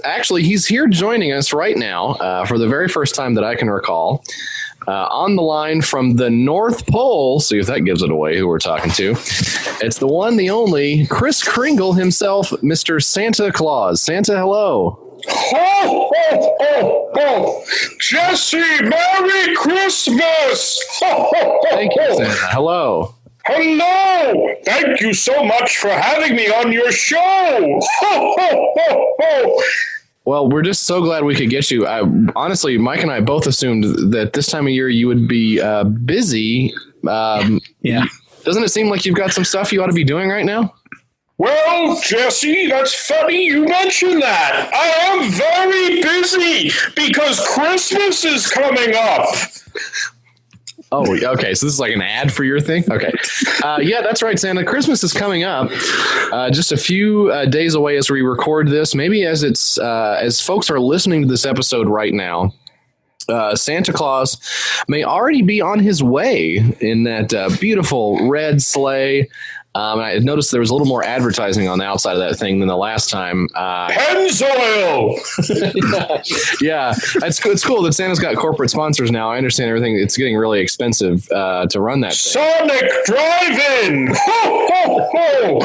actually, he's here joining us right now for the very first time that I can recall. On the line from the North Pole, see if that gives it away who we're talking to. It's the one, the only, Chris Kringle himself, Mr. Santa Claus. Santa, hello. Ho, ho, ho, ho. Jesse, Merry Christmas! Ho, ho, ho, Thank you, Santa. Hello. Hello! Thank you so much for having me on your show! Ho, ho, ho, ho. Well, we're just so glad we could get you. Honestly, Mike and I both assumed that this time of year you would be busy. Yeah. Doesn't it seem like you've got some stuff you ought to be doing right now? Well, Jesse, that's funny you mention that. I am very busy because Christmas is coming up. Oh, okay. So this is like an ad for your thing? Okay. Yeah, that's right, Santa. Christmas is coming up. Just a few days away as we record this. Maybe as folks are listening to this episode right now, Santa Claus may already be on his way in that beautiful red sleigh. I noticed there was a little more advertising on the outside of that thing than the last time. Pennzoil! Yeah, it's cool that Santa's got corporate sponsors now. I understand everything. It's getting really expensive to run that thing. Sonic Drive-In! Ho, ho, ho!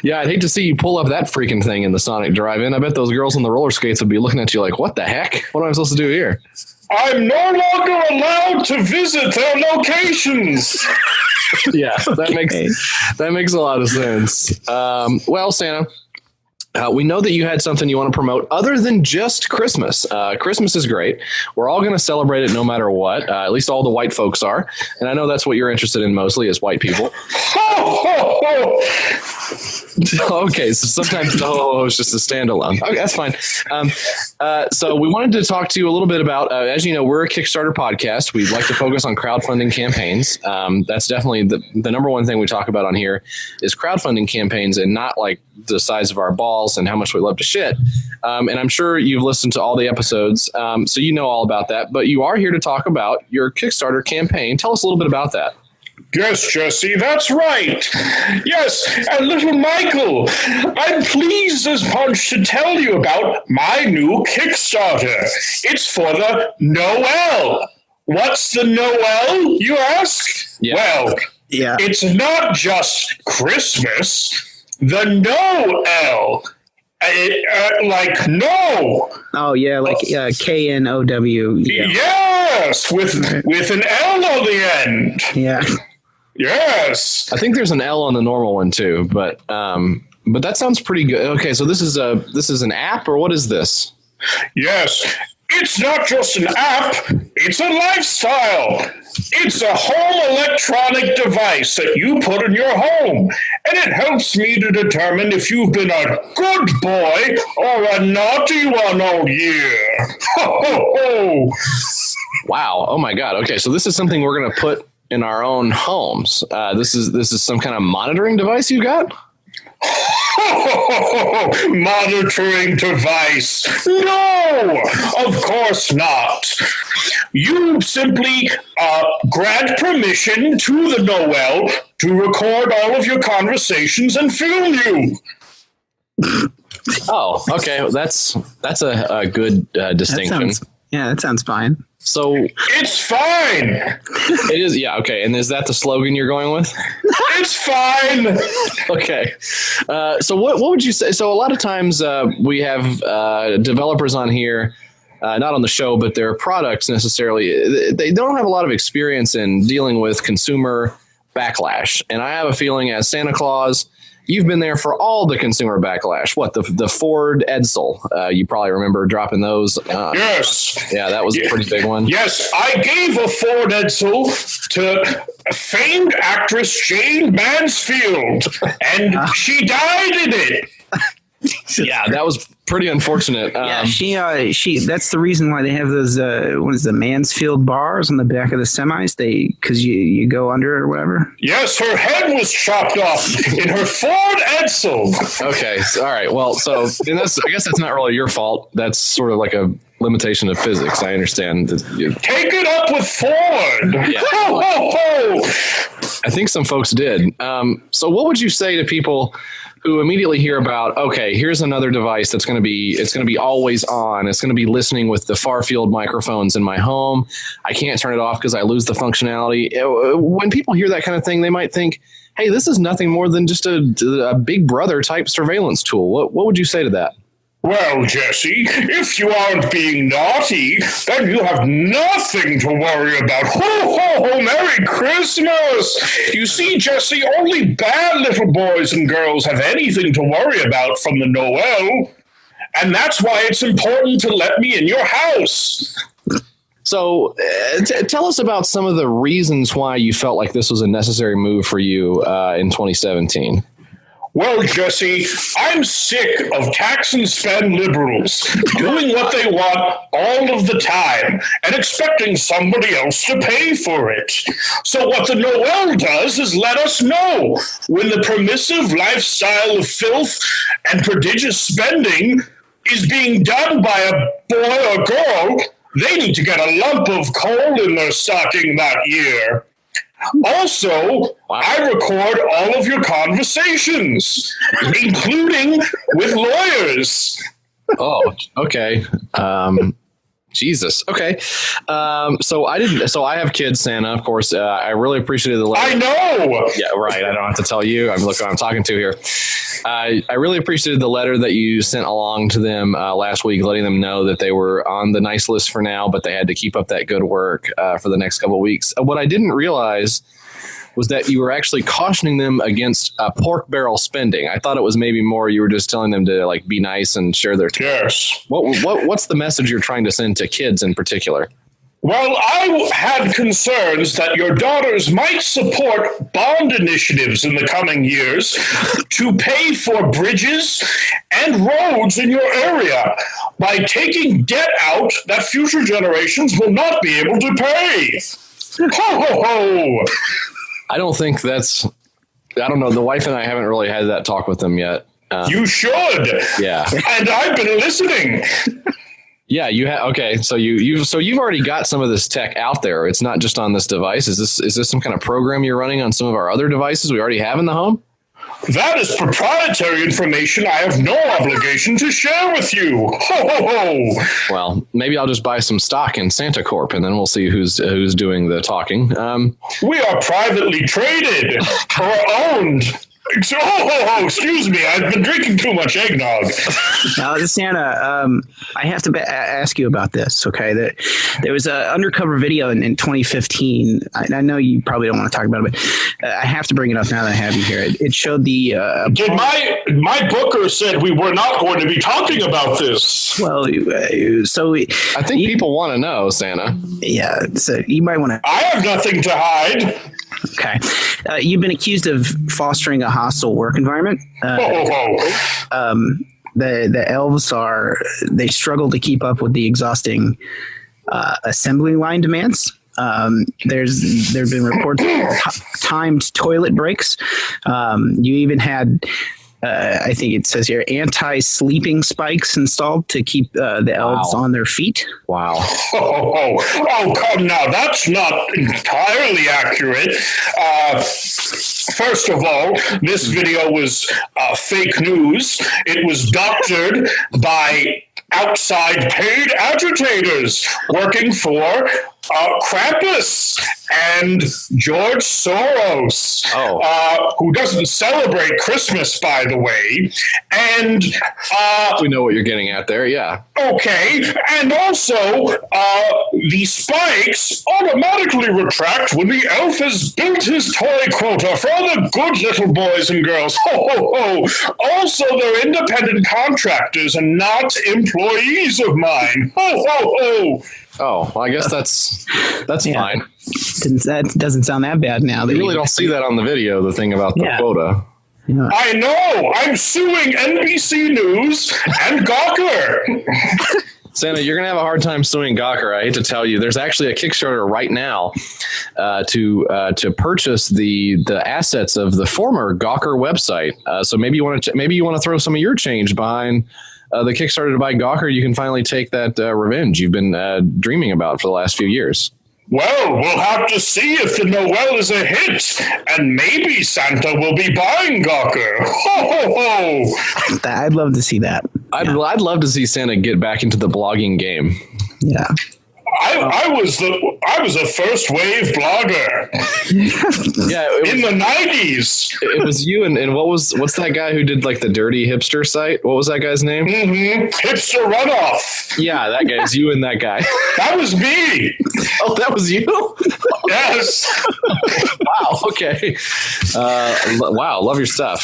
Yeah, I'd hate to see you pull up that freaking thing in the Sonic Drive-In. I bet those girls on the roller skates would be looking at you like, what the heck? What am I supposed to do here? I'm no longer allowed to visit their locations! Yeah, that makes a lot of sense. Well, Santa, we know that you had something you want to promote other than just Christmas. Christmas is great. We're all going to celebrate it no matter what. At least all the white folks are. And I know that's what you're interested in mostly is white people. Okay, so sometimes the ho-ho is just a standalone. Okay, that's fine. So we wanted to talk to you a little bit about, as you know, we're a Kickstarter podcast. We'd like to focus on crowdfunding campaigns. That's definitely the number one thing we talk about on here is crowdfunding campaigns and not like the size of our balls and how much we love to shit. And I'm sure you've listened to all the episodes, so you know all about that. But you are here to talk about your Kickstarter campaign. Tell us a little bit about that. Yes, Jesse, that's right. Yes, and little Michael, I'm pleased as punch to tell you about my new Kickstarter. It's for the Noel. What's the Noel, you ask? Yeah. Well, Yeah. it's not just Christmas. The Noel. Like no. Oh yeah, like K-N-O-W. Yeah. Yes, with an L on the end. Yeah. Yes. I think there's an L on the normal one too, but that sounds pretty good. Okay, so this is an app, or what is this? Yes. It's not just an app, it's a lifestyle. It's a home electronic device that you put in your home, and it helps me to determine if you've been a good boy or a naughty one all year. Ho, ho, ho. Wow. Oh my God. Okay, so this is something we're going to put in our own homes. This is some kind of monitoring device you got? Monitoring device. No, of course not. You simply grant permission to the Noel to record all of your conversations and film you. Oh, okay. That's a good distinction. That sounds fine. So It's fine. it is. Yeah. Okay. And is that the slogan you're going with? It's fine. Okay. So what would you say? So a lot of times we have developers on here, not on the show, but their products necessarily, they don't have a lot of experience in dealing with consumer backlash. And I have a feeling as Santa Claus, you've been there for all the consumer backlash. What, the Ford Edsel? You probably remember dropping those. Yes. Yeah, that was a pretty big one. Yes, I gave a Ford Edsel to famed actress Jane Mansfield, and she died in it. Yeah, that was pretty unfortunate. Yeah, she. That's the reason why they have those. What is the Mansfield bars on the back of the semis? Because you go under it or whatever. Yes, her head was chopped off in her Ford Edsel. Okay, so, all right. Well, so and I guess that's not really your fault. That's sort of like a limitation of physics. I understand. Take it up with Ford. Yeah. Ho, ho, ho. I think some folks did. So what would you say to people who immediately hear about, okay, here's another device that's going to be always on. It's going to be listening with the far field microphones in my home. I can't turn it off because I lose the functionality. When people hear that kind of thing, they might think, hey, this is nothing more than just a Big Brother type surveillance tool. What would you say to that? Well, Jesse, if you aren't being naughty, then you have nothing to worry about. Ho, ho, ho, Merry Christmas! You see, Jesse, only bad little boys and girls have anything to worry about from the Noel. And that's why it's important to let me in your house. So tell us about some of the reasons why you felt like this was a necessary move for you in 2017. Well, Jesse, I'm sick of tax and spend liberals doing what they want all of the time and expecting somebody else to pay for it. So what the Noel does is let us know when the permissive lifestyle of filth and prodigious spending is being done by a boy or girl. They need to get a lump of coal in their stocking that year. Also, I record all of your conversations, including with lawyers. Oh, okay. Jesus. Okay. So I have kids, Santa, of course. I really appreciated the letter. I know. Yeah, right. I don't have to tell you. Look who I'm talking to here. I really appreciated the letter that you sent along to them last week, letting them know that they were on the nice list for now, but they had to keep up that good work for the next couple of weeks. What I didn't realize was that you were actually cautioning them against pork barrel spending. I thought it was maybe more you were just telling them to like be nice and share their time. Yes. What's the message you're trying to send to kids in particular? Well, I had concerns that your daughters might support bond initiatives in the coming years to pay for bridges and roads in your area by taking debt out that future generations will not be able to pay. Ho, ho, ho. I don't think that's, I don't know. The wife and I haven't really had that talk with them yet. You should. Yeah. And I've been listening. Yeah, you have. Okay, so you've already got some of this tech out there. It's not just on this device. Is this some kind of program you're running on some of our other devices we already have in the home? That is proprietary information I have no obligation to share with you. Ho, ho, ho. Well, maybe I'll just buy some stock in Santa Corp, and then we'll see who's doing the talking. We are privately traded or owned. Oh, excuse me. I've been drinking too much eggnog. Now, Santa, I have to ask you about this, okay? There was an undercover video in 2015. I know you probably don't want to talk about it, but I have to bring it up now that I have you here. It showed the... my booker said we were not going to be talking about this. Well, so... I think people want to know, Santa. Yeah, so you might want to... I have nothing to hide. Okay. You've been accused of fostering a hostile work environment. The elves they struggle to keep up with the exhausting assembly line demands. There have been reports of timed toilet breaks. You even had, I think it says here, anti-sleeping spikes installed to keep the elves on their feet. Wow. Oh, come now. That's not entirely accurate. First of all, this video was fake news. It was doctored by outside paid agitators working for Krampus and George Soros, who doesn't celebrate Christmas, by the way. And we know what you're getting at there, yeah. Okay, and also the spikes automatically retract when the elf has built his toy quota for all the good little boys and girls. Ho, ho, ho. Also, they're independent contractors and not employees of mine. Ho, ho, ho. Oh, well, I guess that's fine. That doesn't sound that bad now. You really don't see that on the video, the thing about the quota. Yeah. I know. I'm suing NBC News and Gawker. Santa, you're going to have a hard time suing Gawker. I hate to tell you. There's actually a Kickstarter right now to purchase the assets of the former Gawker website. So maybe you want to throw some of your change behind the Kickstarter to buy Gawker. You can finally take that revenge you've been dreaming about for the last few years. Well, we'll have to see if the Noel is a hit, and maybe Santa will be buying Gawker. Ho, ho, ho! I'd love to see that. I'd love to see Santa get back into the blogging game. Yeah. I was a first wave blogger. Yeah, in the 90s. It was you and what's that guy who did like the dirty hipster site? What was that guy's name? Hipster Runoff. Yeah, that guy. It's you and that guy. That was me. Oh, that was you? Yes. Wow. Okay. Wow. Love your stuff.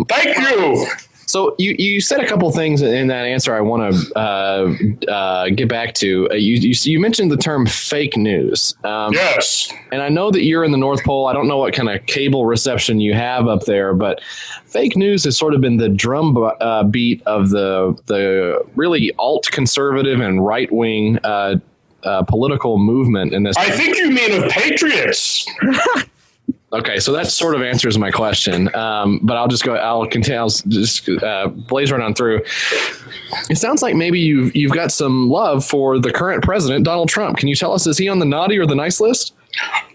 Thank you. So you said a couple things in that answer I want to get back to. You mentioned the term fake news. Yes. And I know that you're in the North Pole. I don't know what kind of cable reception you have up there, but fake news has sort of been the drum beat of the really alt-conservative and right-wing political movement in this. I think you mean of patriots. Okay, so that sort of answers my question, but I'll just blaze right on through. It sounds like maybe you've got some love for the current president, Donald Trump. Can you tell us, is he on the naughty or the nice list?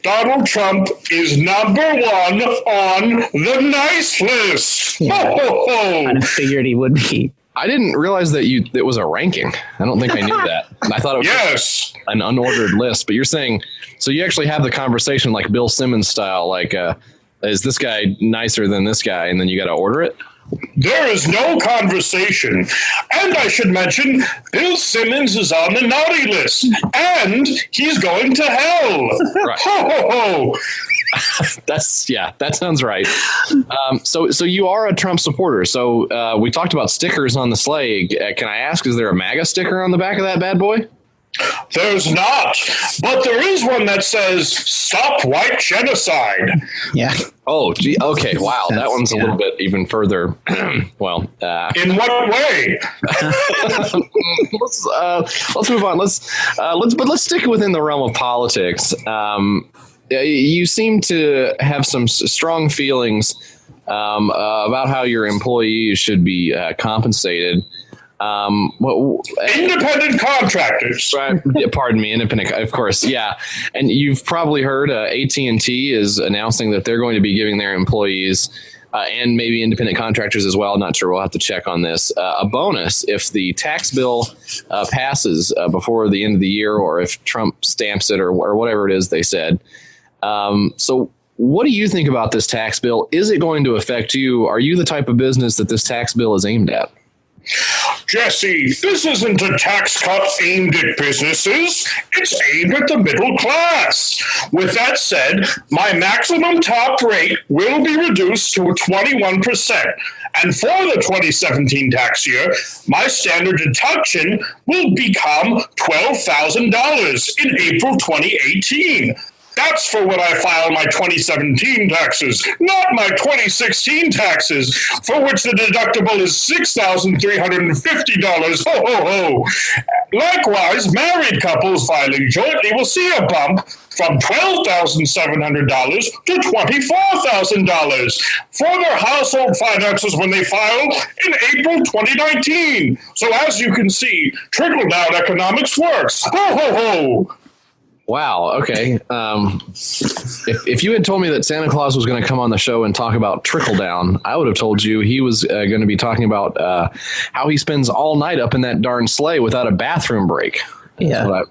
Donald Trump is number one on the nice list. Yeah. Ho, ho, ho. I figured he would be. I didn't realize that it was a ranking. I don't think I knew that. I thought it was an unordered list, but you're saying, so you actually have the conversation like Bill Simmons style, like, is this guy nicer than this guy? And then you got to order it. There is no conversation. And I should mention, Bill Simmons is on the naughty list, and he's going to hell. Right. Ho, ho, ho. That sounds right. So you are a Trump supporter. So we talked about stickers on the sleigh. Can I ask, is there a MAGA sticker on the back of that bad boy? There's not, but there is one that says "Stop White Genocide." Yeah. Oh, gee. Okay. Wow. That one's a little bit even further. Well, in what way? let's move on. Let's stick within the realm of politics. You seem to have some strong feelings about how your employees should be compensated. Independent contractors. Right. Yeah, pardon me, independent, of course. Yeah, and you've probably heard AT&T is announcing that they're going to be giving their employees and maybe independent contractors as well. Not sure. We'll have to check on this. A bonus if the tax bill passes before the end of the year, or if Trump stamps it, or whatever it is they said. So what do you think about this tax bill? Is it going to affect you? Are you the type of business that this tax bill is aimed at? Jesse, this isn't a tax cut aimed at businesses. It's aimed at the middle class. With that said, my maximum top rate will be reduced to 21%. And for the 2017 tax year, my standard deduction will become $12,000 in April 2018. That's for when I file my 2017 taxes, not my 2016 taxes, for which the deductible is $6,350. Ho, ho, ho. Likewise, married couples filing jointly will see a bump from $12,700 to $24,000 for their household finances when they file in April 2019. So as you can see, trickle-down economics works. Ho, ho, ho. Wow. Okay. If you had told me that Santa Claus was going to come on the show and talk about trickle down, I would have told you he was going to be talking about how he spends all night up in that darn sleigh without a bathroom break. Yeah.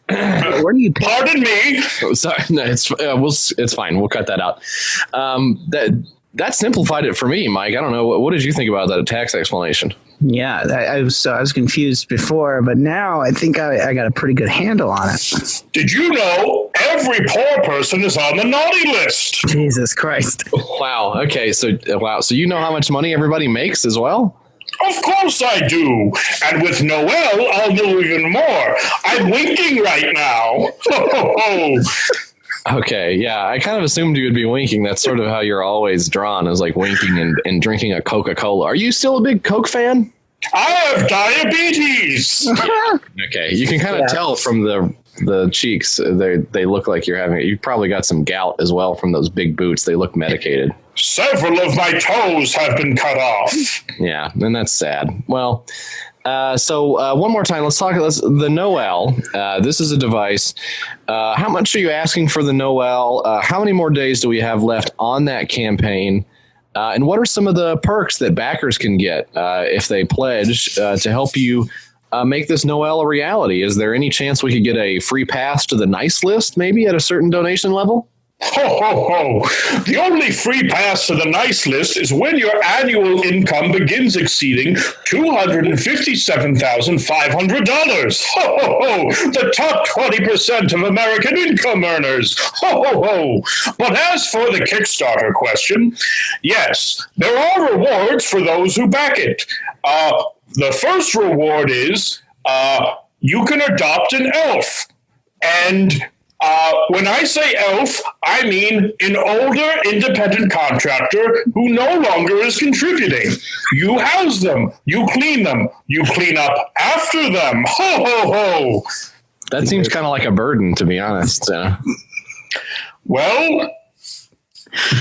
Where do you pay? Pardon me. Oh, sorry. No, it's fine. We'll cut that out. That simplified it for me, Mike. I don't know. What did you think about that tax explanation? Yeah, I was confused before, but now I think I got a pretty good handle on it. Did you know every poor person is on the naughty list? Jesus Christ. Wow. Okay. So you know how much money everybody makes as well? Of course I do. And with Noel, I'll know even more. I'm winking right now. Ho, ho, ho. Okay, yeah, I kind of assumed you would be winking. That's sort of how you're always drawn, is like winking and drinking a Coca-Cola. Are you still a big Coke fan? I have diabetes. Okay, you can kind of tell from the cheeks. They look like you've probably got some gout as well from those big boots. They look medicated. Several of my toes have been cut off. Yeah, and that's sad. Well, So one more time, let's talk about the Noel. This is a device. How much are you asking for the Noel? How many more days do we have left on that campaign? And what are some of the perks that backers can get if they pledge to help you make this Noel a reality? Is there any chance we could get a free pass to the nice list maybe at a certain donation level? Ho, ho, ho. The only free pass to the nice list is when your annual income begins exceeding $257,500. Ho, ho, ho. The top 20% of American income earners. Ho, ho, ho. But as for the Kickstarter question, yes, there are rewards for those who back it. The first reward is you can adopt an elf. And when I say elf, I mean an older independent contractor who no longer is contributing. You house them. You clean them. You clean up after them. Ho, ho, ho. That seems kind of like a burden, to be honest. Well,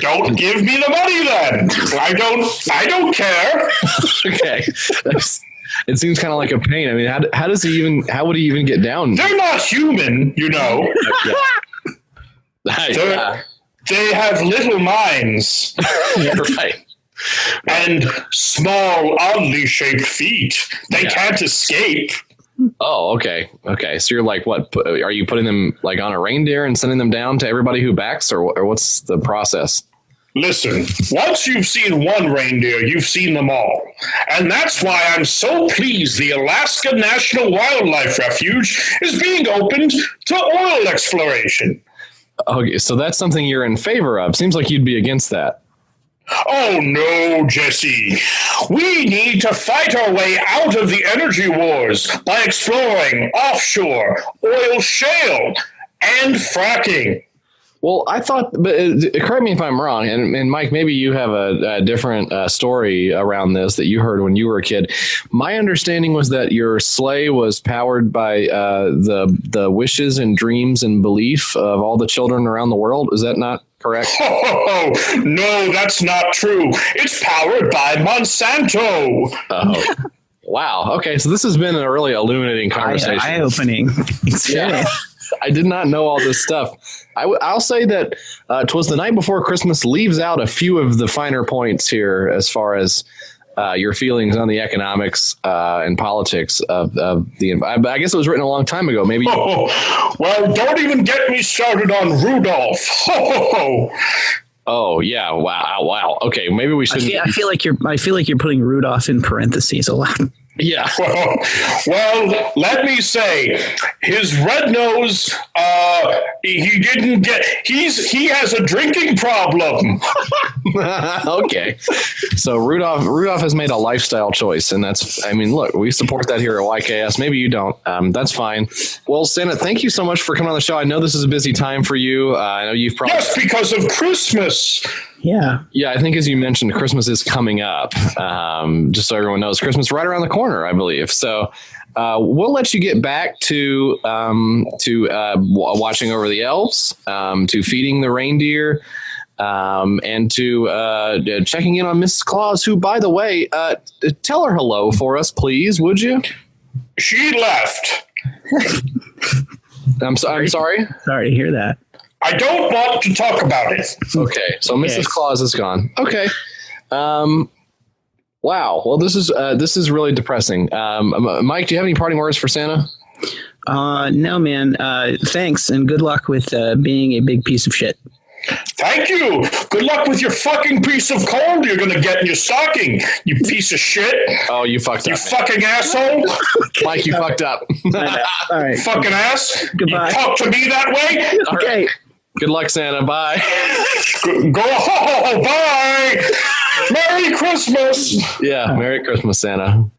don't give me the money then. I don't care. Okay. It seems kind of like a pain. I mean, how would he even get down? They're not human, you know. Yeah. They have little minds. Right. And small, oddly shaped feet. They can't escape. Oh, okay. So you're like, what? Are you putting them like on a reindeer and sending them down to everybody who backs, or what's the process? Listen, once you've seen one reindeer, you've seen them all. And that's why I'm so pleased the Alaska National Wildlife Refuge is being opened to oil exploration. Okay, so that's something you're in favor of. Seems like you'd be against that. Oh, no, Jesse. We need to fight our way out of the energy wars by exploring offshore, oil shale, and fracking. Well, I thought, but correct me if I'm wrong, and Mike, maybe you have a different story around this that you heard when you were a kid. My understanding was that your sleigh was powered by the wishes and dreams and belief of all the children around the world. Is that not correct? Oh, no, that's not true. It's powered by Monsanto. Oh. Wow. Okay, so this has been a really illuminating conversation. Eye-opening experience. Yeah. I did not know all this stuff. I'll say that 'Twas the Night Before Christmas leaves out a few of the finer points here as far as your feelings on the economics and politics of the. I guess it was written a long time ago. Maybe. Well, don't even get me started on Rudolph. Oh yeah! Wow! Okay, maybe we should. I feel like you're putting Rudolph in parentheses a lot. Yeah. Well, let me say, his red nose, he has a drinking problem. Okay. So Rudolph has made a lifestyle choice, and look, we support that here at YKS. Maybe you don't. That's fine. Well, Santa, thank you so much for coming on the show. I know this is a busy time for you. I know you've probably. Yes, because of Christmas. Yeah. Yeah, I think as you mentioned, Christmas is coming up. Just so everyone knows, Christmas is right around the corner, I believe. So we'll let you get back to watching over the elves, to feeding the reindeer, and to checking in on Mrs. Claus, who, by the way, tell her hello for us, please, would you? She left. I'm sorry. Sorry to hear that. I don't want to talk about it. Okay, so Mrs. Claus is gone. Okay. Wow. Well, this is really depressing. Mike, do you have any parting words for Santa? No, man. Thanks, and good luck with being a big piece of shit. Thank you. Good luck with your fucking piece of coal you're going to get in your stocking, you piece of shit. Oh, you fucked up. You fucking asshole. Mike, you fucked up. All right. Fucking ass. Goodbye. You talk to me that way? Okay. Right. Good luck, Santa. Bye. Go. Bye. Merry Christmas. Yeah. Merry Christmas, Santa.